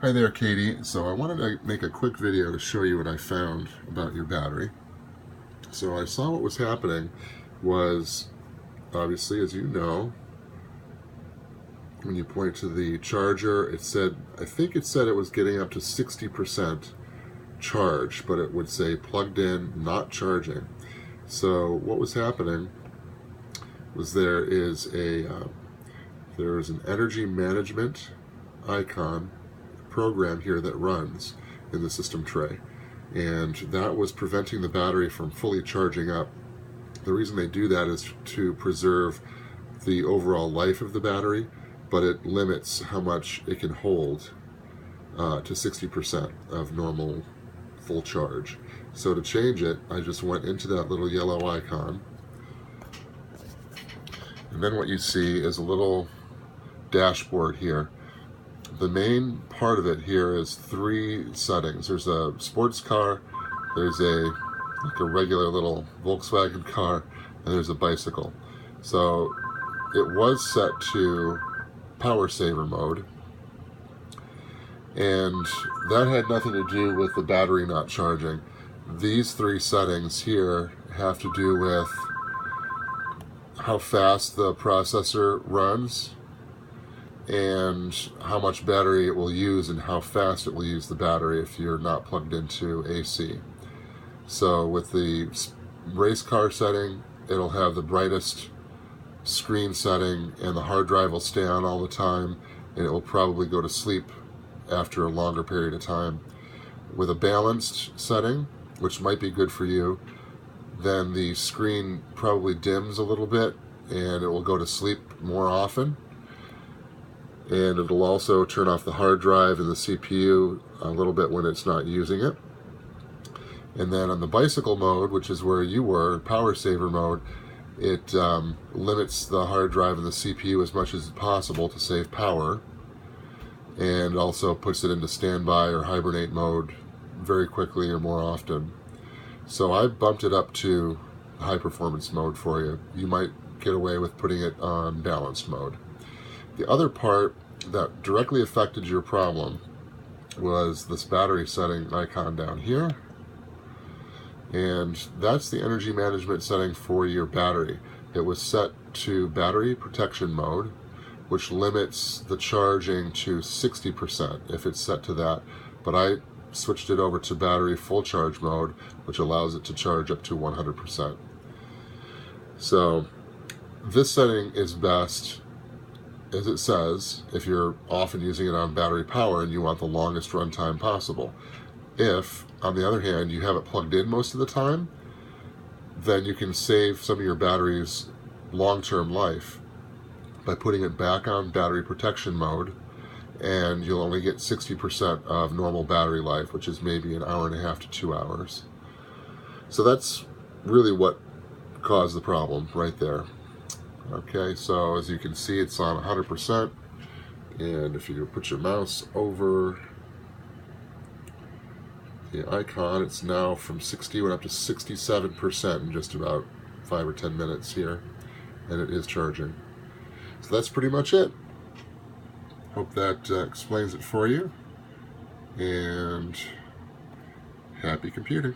Hi there, Katie. So I wanted to make a quick video to show you what I found about your battery. So I saw what was happening was, obviously, as you know, when you point to the charger, it said, I think it said it was getting up to 60% charge, but it would say plugged in, not charging. So what was happening was there is an energy management icon program here that runs in the system tray, and that was preventing the battery from fully charging up. The reason they do that is to preserve the overall life of the battery, but it limits how much it can hold to 60% of normal full charge. So to change it, I just went into that little yellow icon, and then what you see is a little dashboard here. The main part of it here is 3 settings. There's a sports car, there's like a regular little Volkswagen car, and there's a bicycle. So it was set to power saver mode, and that had nothing to do with the battery not charging. These 3 settings here have to do with how fast the processor runs, and how much battery it will use and how fast it will use the battery if you're not plugged into AC. So with the race car setting, it'll have the brightest screen setting and the hard drive will stay on all the time, and it will probably go to sleep after a longer period of time. With a balanced setting, which might be good for you, then the screen probably dims a little bit and it will go to sleep more often. And it'll also turn off the hard drive and the CPU a little bit when it's not using it. And then on the bicycle mode, which is where you were, power saver mode, it limits the hard drive and the CPU as much as possible to save power, and also puts it into standby or hibernate mode very quickly or more often. So I bumped it up to high performance mode for you. You might get away with putting it on balanced mode. The other part that directly affected your problem was this battery setting icon down here, and that's the energy management setting for your battery. It was set to battery protection mode, which limits the charging to 60% if it's set to that, but I switched it over to battery full charge mode, which allows it to charge up to 100%. So this setting is best, as it says, if you're often using it on battery power and you want the longest runtime possible. If, on the other hand, you have it plugged in most of the time, then you can save some of your battery's long-term life by putting it back on battery protection mode, and you'll only get 60% of normal battery life, which is maybe an hour and a half to 2 hours. So that's really what caused the problem right there. Okay, so as you can see, it's on 100%, and if you put your mouse over the icon, it's now from 60 went up to 67% in just about 5 or 10 minutes here, and it is charging. So that's pretty much it. Hope that explains it for you, and happy computing.